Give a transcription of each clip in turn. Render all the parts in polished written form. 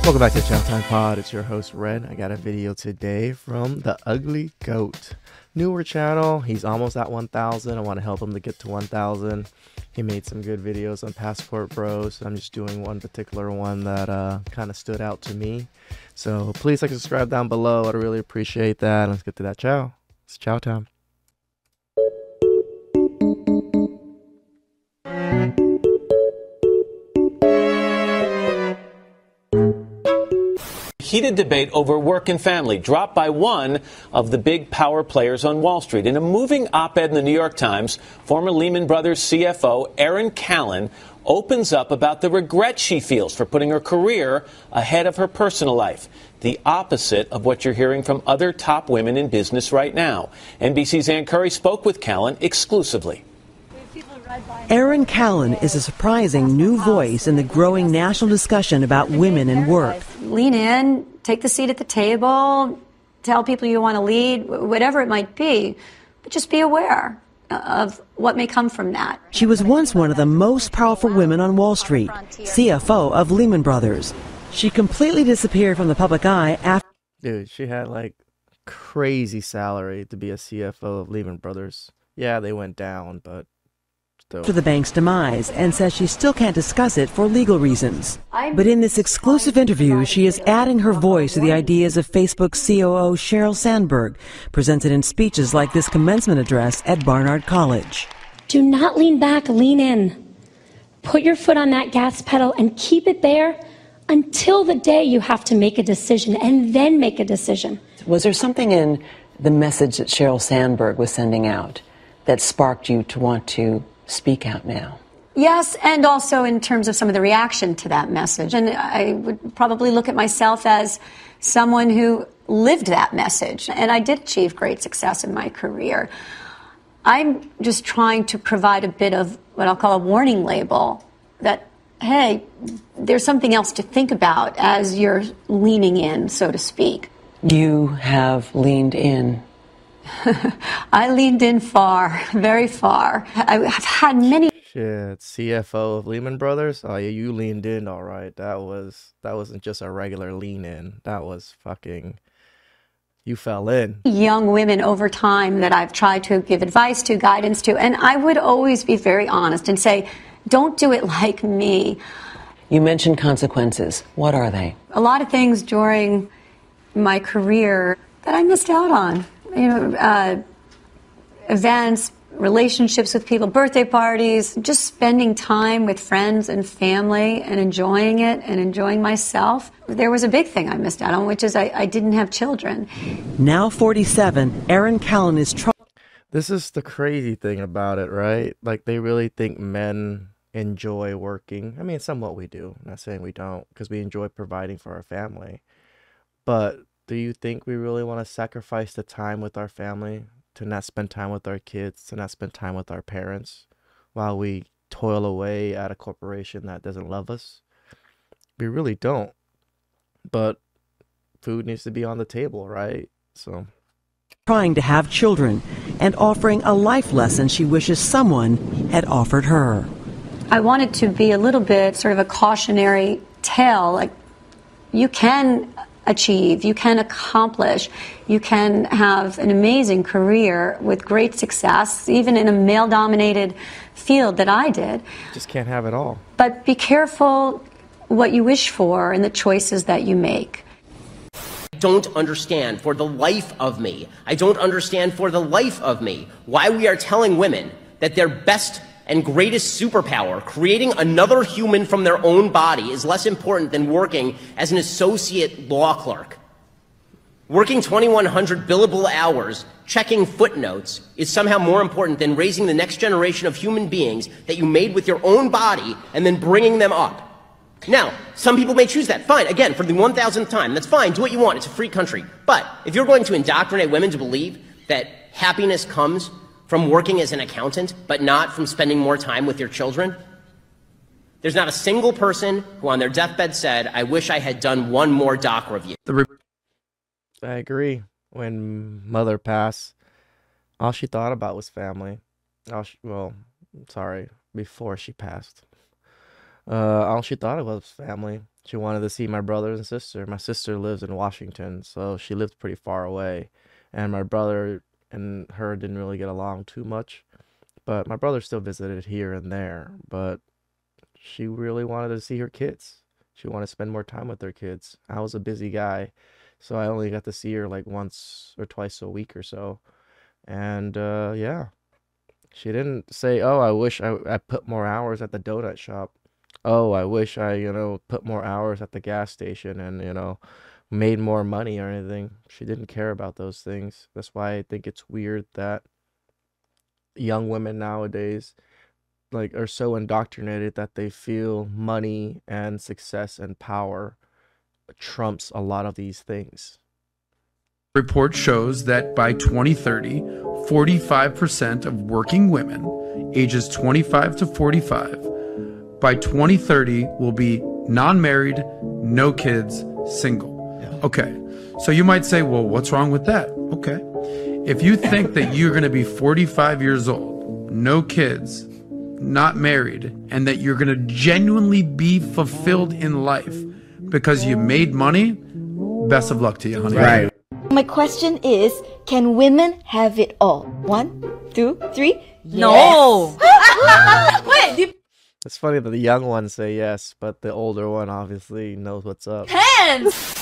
Welcome back to the TheChowTimePod. It's your host, Red. I got a video today from the Ugly Goat. Newer channel. He's almost at 1,000. I want to help him to get to 1,000. He made some good videos on Passport Bros. I'm just doing one particular one that kind of stood out to me. So please like and subscribe down below. I'd really appreciate that. Let's get to that chow. It's chow time. Heated debate over work and family dropped by one of the big power players on Wall Street. In a moving op-ed in the New York Times, former Lehman Brothers CFO Erin Callan opens up about the regret she feels for putting her career ahead of her personal life. The opposite of what you're hearing from other top women in business right now. NBC's Ann Curry spoke with Callan exclusively. Erin Callan is a surprising new voice in the growing national discussion about women and work. Lean in, take the seat at the table, tell people you want to lead, whatever it might be, but just be aware of what may come from that. She was once one of the most powerful women on Wall Street, CFO of Lehman Brothers. She completely disappeared from the public eye after... Dude, she had like crazy salary to be a CFO of Lehman Brothers. Yeah, they went down, but... after the bank's demise, and says she still can't discuss it for legal reasons. But in this exclusive interview, she is adding her voice to the ideas of Facebook COO Sheryl Sandberg, presented in speeches like this commencement address at Barnard College. Do not lean back, lean in. Put your foot on that gas pedal and keep it there until the day you have to make a decision, and then make a decision. Was there something in the message that Sheryl Sandberg was sending out that sparked you to want to speak out now? Yes, and also in terms of some of the reaction to that message. And I would probably look at myself as someone who lived that message. And I did achieve great success in my career. I'm just trying to provide a bit of what I'll call a warning label that, hey, there's something else to think about as you're leaning in, so to speak. You have leaned in. I leaned in far, very far. I've had many... Shit, CFO of Lehman Brothers? Oh yeah, you leaned in all right. That wasn't just a regular lean in. That was fucking... You fell in. Young women over time that I've tried to give advice to, guidance to, and I would always be very honest and say, don't do it like me. You mentioned consequences. What are they? A lot of things during my career that I missed out on. You know, events, relationships with people, birthday parties, just spending time with friends and family and enjoying it and enjoying myself. There was a big thing I missed out on, which is I didn't have children. Now 47, Erin Callan is trying... This is the crazy thing about it, right? Like, they really think men enjoy working. I mean, somewhat we do. I'm not saying we don't, because we enjoy providing for our family. But do you think we really want to sacrifice the time with our family, to not spend time with our kids, to not spend time with our parents while we toil away at a corporation that doesn't love us? We really don't. But food needs to be on the table, right? So... trying to have children and offering a life lesson she wishes someone had offered her. I wanted to be a little bit sort of a cautionary tale, like you can achieve, you can accomplish, you can have an amazing career with great success, even in a male-dominated field that I did. Just can't have it all. But be careful what you wish for and the choices that you make. I don't understand for the life of me, why we are telling women that their best and greatest superpower, creating another human from their own body, is less important than working as an associate law clerk. Working 2,100 billable hours, checking footnotes, is somehow more important than raising the next generation of human beings that you made with your own body and then bringing them up. Now, some people may choose that. Fine, again, for the 1,000th time, that's fine, do what you want, it's a free country. But if you're going to indoctrinate women to believe that happiness comes from working as an accountant, but not from spending more time with your children, there's not a single person who on their deathbed said, I wish I had done one more doc review. I agree. When mother passed, all she thought about was family. Before she passed. All she thought of was family. She wanted to see my brother and sister. My sister lives in Washington, so she lived pretty far away. And my brother and her didn't really get along too much. But my brother still visited here and there. But she really wanted to see her kids. She wanted to spend more time with her kids. I was a busy guy, so I only got to see her like once or twice a week or so. And yeah, she didn't say, "Oh, I wish I put more hours at the donut shop. Oh, I wish I, put more hours at the gas station and, made more money or anything." She didn't care about those things. That's why I think it's weird that young women nowadays like are so indoctrinated that they feel money and success and power trumps a lot of these things. Report shows that by 2030, 45% of working women ages 25 to 45 by 2030 will be non-married, no kids, single. Yeah. Okay, so you might say, well, what's wrong with that? Okay, if you think that you're going to be 45 years old, no kids, not married, and that you're going to genuinely be fulfilled in life because you made money, best of luck to you, honey. Right. My question is, can women have it all? 1, 2, 3. No. Wait. It's funny that the young ones say yes, but the older one obviously knows what's up. Hands.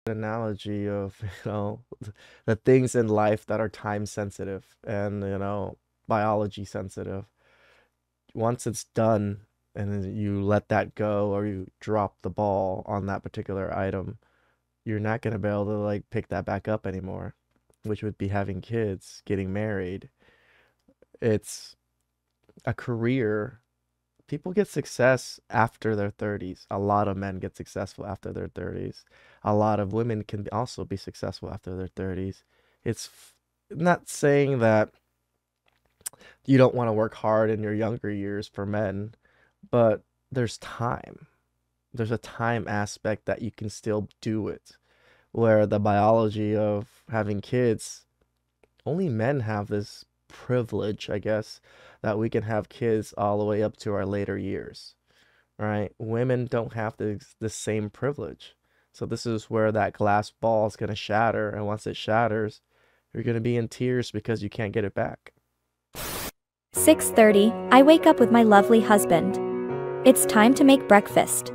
Analogy of, the things in life that are time sensitive and, biology sensitive. Once it's done and then you let that go or you drop the ball on that particular item, you're not going to be able to like pick that back up anymore, which would be having kids, getting married. It's a career. People get success after their 30s. A lot of men get successful after their 30s. A lot of women can also be successful after their 30s. It's not saying that you don't want to work hard in your younger years for men, but there's time. There's a time aspect that you can still do it, where the biology of having kids, only men have this privilege, I guess, that we can have kids all the way up to our later years, right? Women don't have the same privilege. So this is where that glass ball is going to shatter, and once it shatters, you're going to be in tears because you can't get it back. 6:30, I wake up with my lovely husband. It's time to make breakfast.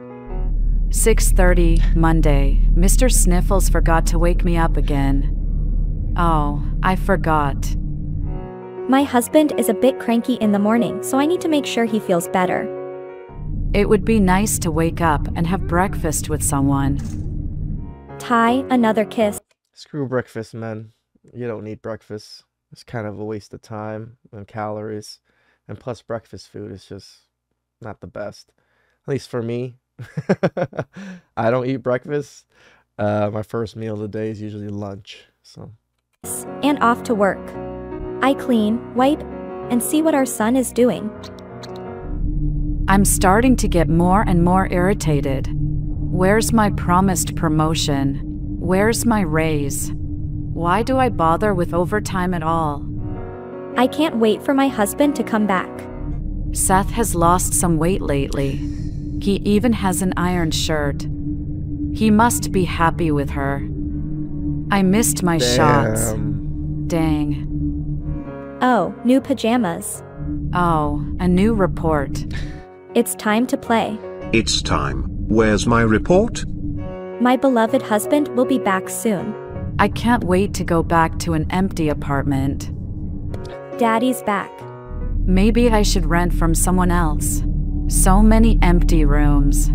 6:30, Monday. Mr. Sniffles forgot to wake me up again. Oh, I forgot. My husband is a bit cranky in the morning, so I need to make sure he feels better. It would be nice to wake up and have breakfast with someone. Ty, another kiss. Screw breakfast, men. You don't need breakfast. It's kind of a waste of time and calories. And plus, breakfast food is just not the best. At least for me. I don't eat breakfast. My first meal of the day is usually lunch. So. And off to work. I clean, wipe, and see what our son is doing. I'm starting to get more and more irritated. Where's my promised promotion? Where's my raise? Why do I bother with overtime at all? I can't wait for my husband to come back. Seth has lost some weight lately. He even has an iron shirt. He must be happy with her. I missed my shots. Dang. Oh, new pajamas. Oh, a new report. It's time to play. It's time. Where's my report? My beloved husband will be back soon. I can't wait to go back to an empty apartment. Daddy's back. Maybe I should rent from someone else. So many empty rooms.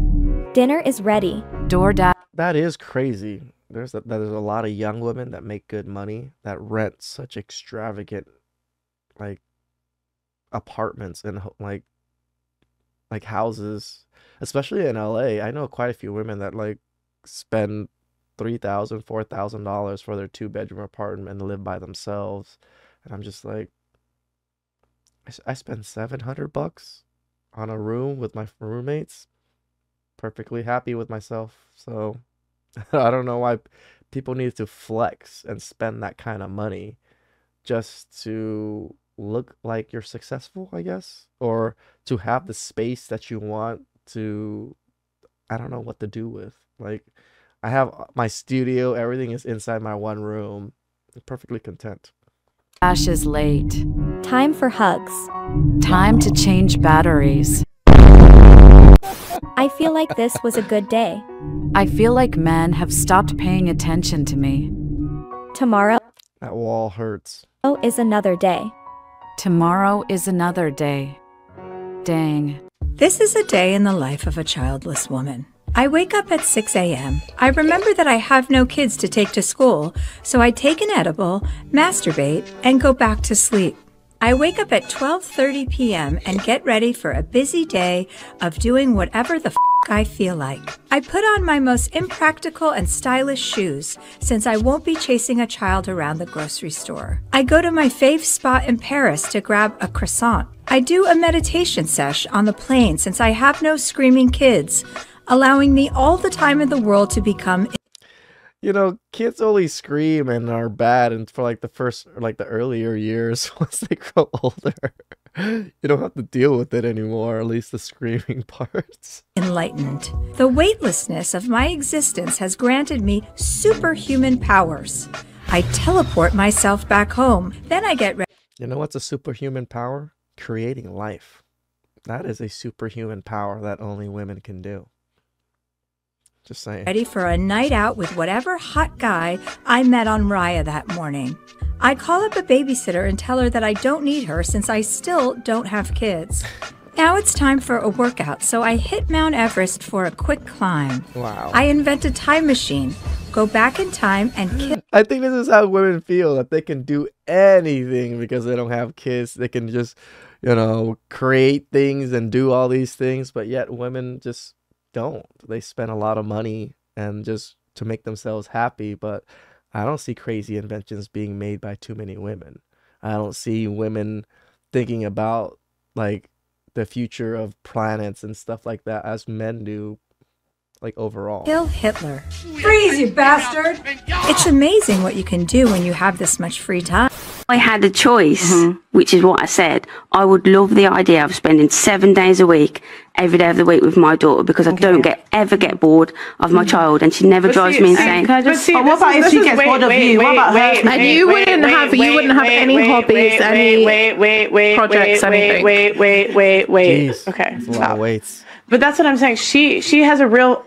Dinner is ready. DoorDash. That is crazy. There's a lot of young women that make good money that rent such extravagant, like, apartments and like houses, especially in LA. I know quite a few women that like spend $3,000, $4,000 for their 2-bedroom apartment and live by themselves. And I'm just like, I spend $700 on a room with my roommates. Perfectly happy with myself. So I don't know why people need to flex and spend that kind of money just to look like you're successful, I guess, or to have the space that you want to, I don't know what to do with. Like, I have my studio, everything is inside my one room. I'm perfectly content. Ash is late. Time for hugs. Time to change batteries. I feel like this was a good day. I feel like men have stopped paying attention to me. Tomorrow That wall hurts. is another day. Tomorrow is another day. Dang. This is a day in the life of a childless woman. I wake up at 6 a.m. I remember that I have no kids to take to school, so I take an edible, masturbate, and go back to sleep. I wake up at 12:30 p.m. and get ready for a busy day of doing whatever the I feel like. I put on my most impractical and stylish shoes since I won't be chasing a child around the grocery store. I go to my fave spot in Paris to grab a croissant. I do a meditation sesh on the plane since I have no screaming kids, allowing me all the time in the world to become. You know, kids only scream and are bad and for like the earlier years. Once they grow older, you don't have to deal with it anymore, at least the screaming parts. Enlightened. The weightlessness of my existence has granted me superhuman powers. I teleport myself back home, then I get ready. You know what's a superhuman power? Creating life. That is a superhuman power that only women can do. Just saying. Ready for a night out with whatever hot guy I met on Raya that morning. I call up a babysitter and tell her that I don't need her since I still don't have kids. Now it's time for a workout, so I hit Mount Everest for a quick climb. Wow. I invent a time machine, go back in time and kill. I think this is how women feel, that they can do anything because they don't have kids. They can just, create things and do all these things, but yet women just don't. They spend a lot of money and just to make themselves happy, but I don't see crazy inventions being made by too many women. I don't see women thinking about like the future of planets and stuff like that as men do, like overall. Kill Hitler. Freeze, you bastard! It's amazing what you can do when you have this much free time. I had a choice, which is what I said. I would love the idea of spending 7 days a week, every day of the week with my daughter, because I don't ever get bored of my child, and she never drives me insane. What about if she gets bored of you? What about her? And you wouldn't have any hobbies, any projects, anything. Wait. Jeez, Okay, that's a lot of weights. But that's what I'm saying. She has a real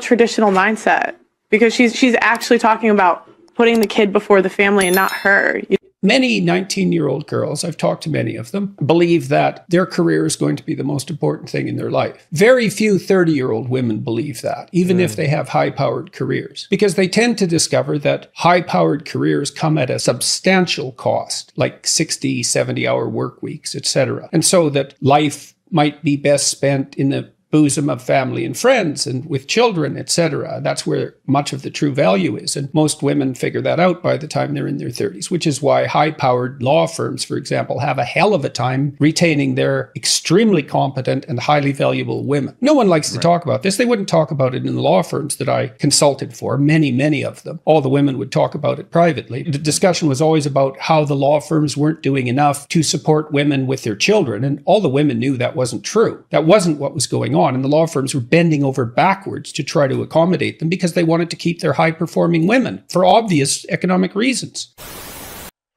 traditional mindset, because she's actually talking about putting the kid before the family and not her. Many 19-year-old girls, I've talked to many of them, believe that their career is going to be the most important thing in their life. Very few 30-year-old women believe that, even if they have high-powered careers, because they tend to discover that high-powered careers come at a substantial cost, like 60, 70-hour work weeks, etc. And so that life might be best spent in the bosom of family and friends and with children, etc. That's where much of the true value is. And most women figure that out by the time they're in their 30s, which is why high-powered law firms, for example, have a hell of a time retaining their extremely competent and highly valuable women. No one likes to talk about this. They wouldn't talk about it in the law firms that I consulted for, many of them. All the women would talk about it privately. The discussion was always about how the law firms weren't doing enough to support women with their children. And all the women knew that wasn't true. That wasn't what was going on. And the law firms were bending over backwards to try to accommodate them because they wanted to keep their high-performing women for obvious economic reasons.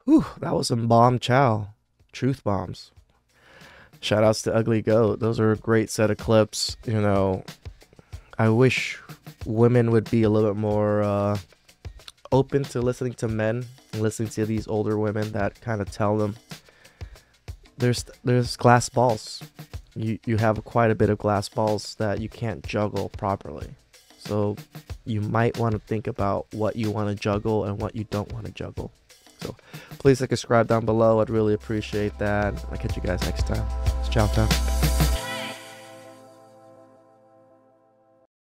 Whew, that was some bomb chow. Truth bombs. Shout outs to Ugly Goat. Those are a great set of clips. I wish women would be a little bit more open to listening to men and listening to these older women that kind of tell them there's glass balls. You have quite a bit of glass balls that you can't juggle properly. So you might want to think about what you want to juggle and what you don't want to juggle. So please like, subscribe down below. I'd really appreciate that. I'll catch you guys next time. It's chow time.